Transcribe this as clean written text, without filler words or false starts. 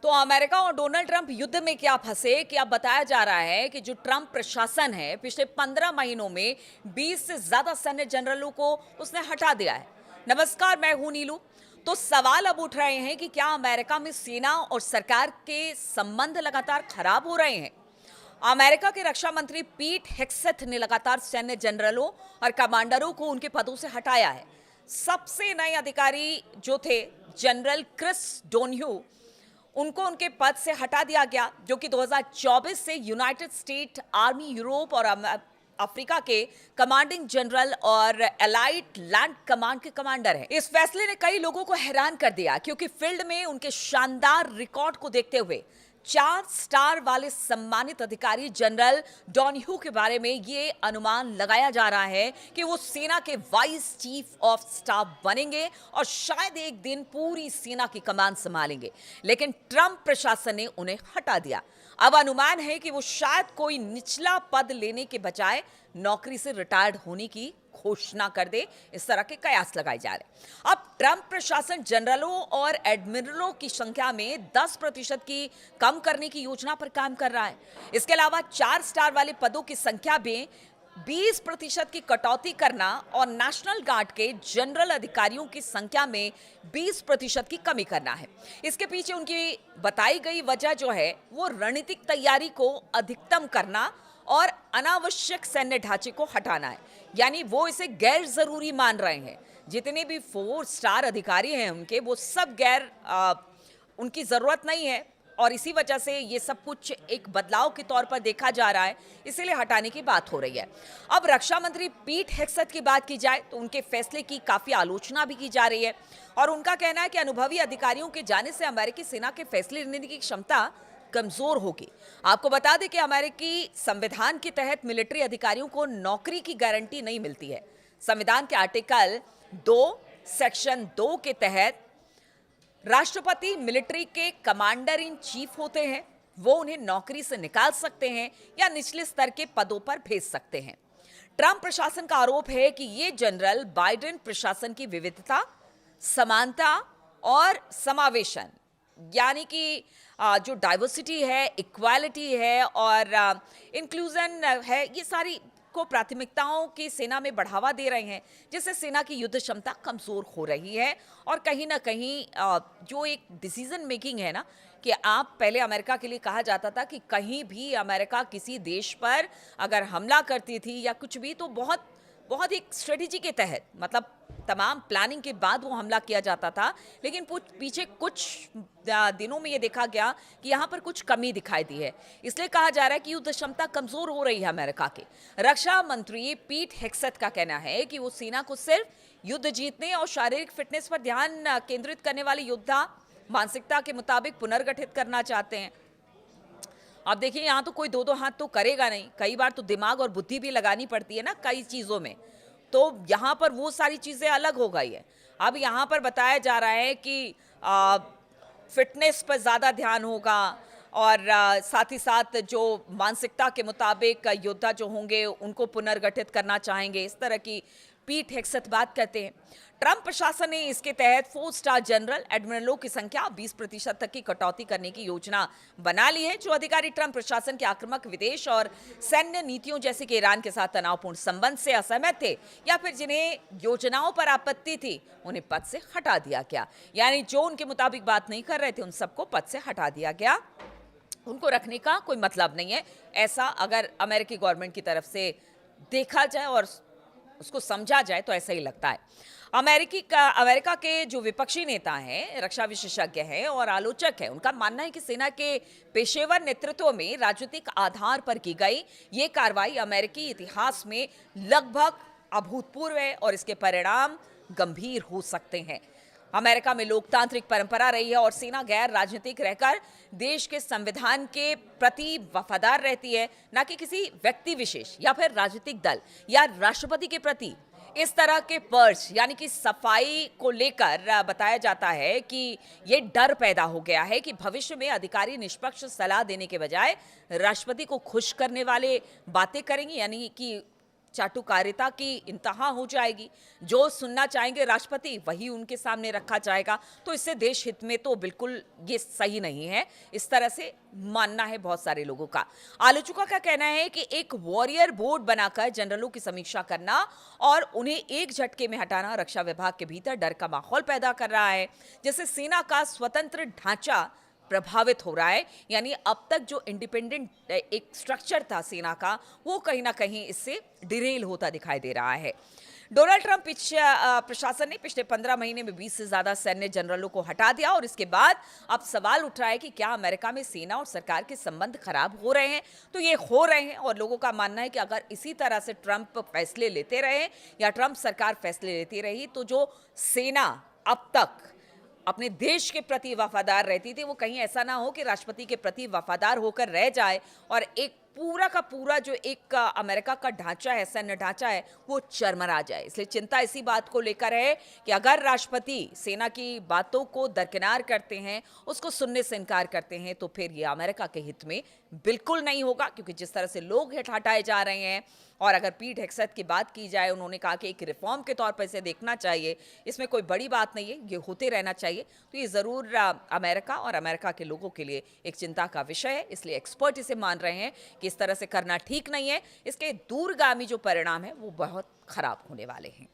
तो अमेरिका और Donald Trump युद्ध में क्या फंसे कि अब बताया जा रहा है कि जो ट्रंप प्रशासन है पिछले 15 महीनों में 20 से ज्यादा सैन्य जनरलों को उसने हटा दिया है। नमस्कार, मैं हूं नीलू। तो सवाल अब उठ रहे हैं कि क्या अमेरिका में सेना और सरकार के संबंध लगातार खराब हो रहे हैं। अमेरिका के रक्षा मंत्री पीट हेग्सेथ ने लगातार सैन्य जनरलों और कमांडरों को उनके पदों से हटाया है। सबसे नए अधिकारी जो थे जनरल क्रिस डोनह्यू, उनको उनके पद से हटा दिया गया, जो कि 2024 से यूनाइटेड स्टेट आर्मी यूरोप और अफ्रीका के कमांडिंग जनरल और एलाइट लैंड कमांड के कमांडर हैं। इस फैसले ने कई लोगों को हैरान कर दिया, क्योंकि फील्ड में उनके शानदार रिकॉर्ड को देखते हुए 4 स्टार वाले सम्मानित अधिकारी जनरल डॉनह्यू के बारे में यह अनुमान लगाया जा रहा है कि वो सेना के वाइस चीफ ऑफ स्टाफ बनेंगे और शायद एक दिन पूरी सेना की कमान संभालेंगे। लेकिन ट्रंप प्रशासन ने उन्हें हटा दिया। अब अनुमान है कि वो शायद कोई निचला पद लेने के बजाय नौकरी से रिटायर्ड होने की घोषणा कर दे। इस तरह के कयास लगाए जा रहे हैं। अब ट्रंप प्रशासन जनरलों और एडमिरलों की संख्या में 10% की कम करने की योजना पर काम कर रहा है। इसके अलावा 4 स्टार वाले पदों की संख्या में 20% की कटौती करना और नेशनल गार्ड के जनरल अधिकारियों की संख्या में 20% की कमी करना है। इसके पीछे उनकी बताई गई वजह जो है वो रणनीतिक तैयारी को अधिकतम करना और अनावश्यक सैन्य ढांचे को हटाना है। यानी वो इसे गैर जरूरी मान रहे हैं। जितने भी 4 स्टार अधिकारी हैं उनके, वो सब उनकी जरूरत नहीं है और इसी वजह से ये सब कुछ एक बदलाव के तौर पर देखा जा रहा है, इसीलिए हटाने की बात हो रही है। अब रक्षा मंत्री पीट हेग्सेथ की बात की जाए तो उनके फैसले की काफी आलोचना भी की जा रही है और उनका कहना है कि अनुभवी अधिकारियों के जाने से अमेरिकी सेना के फैसले लेने की क्षमता कमजोर होगी। आपको बता दें कि अमेरिकी संविधान के तहत मिलिट्री अधिकारियों को नौकरी की गारंटी नहीं मिलती है। संविधान के आर्टिकल 2 सेक्शन 2 के तहत राष्ट्रपति मिलिट्री के कमांडर इन चीफ होते हैं। वो उन्हें नौकरी से निकाल सकते हैं या निचले स्तर के पदों पर भेज सकते हैं। ट्रंप प्रशासन का आरोप है कि ये जनरल बाइडेन प्रशासन की विविधता, समानता और समावेशन, यानी कि जो डाइवर्सिटी है, इक्वालिटी है और इंक्लूजन है, ये सारी को प्राथमिकताओं की सेना में बढ़ावा दे रहे हैं, जिससे सेना की युद्ध क्षमता कमजोर हो रही है। और कहीं ना कहीं जो एक डिसीजन मेकिंग है ना, कि आप पहले अमेरिका के लिए कहा जाता था कि कहीं भी अमेरिका किसी देश पर अगर हमला करती थी या कुछ भी, तो बहुत बहुत एक स्ट्रेटेजी के तहत, मतलब तमाम प्लानिंग के बाद वो हमला किया जाता था। लेकिन पीछे कुछ दिनों में ये देखा गया कि यहाँ पर कुछ कमी दिखाई दी है। इसलिए कहा जा रहा है कि युद्ध क्षमता कमजोर हो रही है अमेरिका की। रक्षा मंत्री पीट हेग्सेथ का कहना है कि वो सेना को सिर्फ युद्ध जीतने और शारीरिक फिटनेस पर ध्यान केंद्रित करने वाली योद्धा मानसिकता के मुताबिक पुनर्गठित करना चाहते हैं। अब देखिए, यहाँ तो कोई 2-2 हाथ तो करेगा नहीं। कई बार तो दिमाग और बुद्धि भी लगानी पड़ती है ना कई चीजों में। तो यहाँ पर वो सारी चीजें अलग हो गई है। अब यहाँ पर बताया जा रहा है कि फिटनेस पर ज्यादा ध्यान होगा और साथ ही साथ जो मानसिकता के मुताबिक योद्धा जो होंगे उनको पुनर्गठित करना चाहेंगे। इस तरह की पीट हेग्सेथ बात करते हैं। ट्रंप प्रशासन ने इसके तहत 4 स्टार जनरल एडमिरलों की संख्या 20% तक की कटौती करने की योजना बना ली है। जो अधिकारी ट्रंप प्रशासन के आक्रामक विदेश और सैन्य नीतियों जैसे कि ईरान के साथ तनावपूर्ण संबंध से असहमत थे या फिर जिन्हें योजनाओं पर आपत्ति थी, उन्हें पद से हटा दिया गया। यानी जो उनके मुताबिक बात नहीं कर रहे थे, उन सबको पद से हटा दिया गया। उनको रखने का कोई मतलब नहीं है, ऐसा अगर अमेरिकी गवर्नमेंट की तरफ से देखा जाए और उसको समझा जाए तो ऐसा ही लगता है। अमेरिका के जो विपक्षी नेता हैं, रक्षा विशेषज्ञ हैं और आलोचक हैं, उनका मानना है कि सेना के पेशेवर नेतृत्व में राजनीतिक आधार पर की गई ये कार्रवाई अमेरिकी इतिहास में लगभग अभूतपूर्व है और इसके परिणाम गंभीर हो सकते हैं। अमेरिका में लोकतांत्रिक परंपरा रही है और सेना गैर राजनीतिक रहकर देश के संविधान के प्रति वफादार रहती है, न कि किसी व्यक्ति विशेष या फिर राजनीतिक दल या राष्ट्रपति के प्रति। इस तरह के पर्च यानी कि सफाई को लेकर बताया जाता है कि ये डर पैदा हो गया है कि भविष्य में अधिकारी निष्पक्ष सलाह देने के बजाय राष्ट्रपति को खुश करने वाले बातें करेंगे, यानी कि चाटुकारिता की इंतहा हो जाएगी। जो सुनना चाहेंगे राष्ट्रपति वही उनके सामने रखा जाएगा। तो इससे देश हित में तो बिल्कुल ये सही नहीं है, इस तरह से मानना है बहुत सारे लोगों का। आलोचकों का कहना है कि एक वॉरियर बोर्ड बनाकर जनरलों की समीक्षा करना और उन्हें एक झटके में हटाना रक्षा विभाग के भीतर डर का माहौल पैदा कर रहा है, जिससे सेना का स्वतंत्र ढांचा प्रभावित हो रहा है। यानी अब तक जो इंडिपेंडेंट एक स्ट्रक्चर था सेना का, वो कहीं ना कहीं इससे डिरेल होता दिखाई दे रहा है। डोनाल्ड ट्रंप प्रशासन ने पिछले 15 महीने में 20 से ज्यादा सैन्य जनरलों को हटा दिया और इसके बाद अब सवाल उठ रहा है कि क्या अमेरिका में सेना और सरकार के संबंध खराब हो रहे हैं। तो ये हो रहे हैं और लोगों का मानना है कि अगर इसी तरह से ट्रंप फैसले लेते रहे या ट्रंप सरकार फैसले लेती रही तो जो सेना अब तक अपने देश के प्रति वफादार रहती थी, वो कहीं ऐसा ना हो कि राष्ट्रपति के प्रति वफादार होकर रह जाए और एक पूरा का पूरा जो एक अमेरिका का ढांचा है, सैन्य ढांचा है, वो चरमरा जाए। इसलिए चिंता इसी बात को लेकर है कि अगर राष्ट्रपति सेना की बातों को दरकिनार करते हैं, उसको सुनने से इनकार करते हैं, तो फिर ये अमेरिका के हित में बिल्कुल नहीं होगा। क्योंकि जिस तरह से लोग हटाए जा रहे हैं और अगर पीट हेगसेथ की बात की जाए, उन्होंने कहा कि एक रिफॉर्म के तौर पर इसे देखना चाहिए, इसमें कोई बड़ी बात नहीं है, ये होते रहना चाहिए। तो ये ज़रूर अमेरिका और अमेरिका के लोगों के लिए एक चिंता का विषय है। इसलिए एक्सपर्ट इसे मान रहे हैं कि इस तरह से करना ठीक नहीं है। इसके दूरगामी जो परिणाम है वो बहुत खराब होने वाले हैं।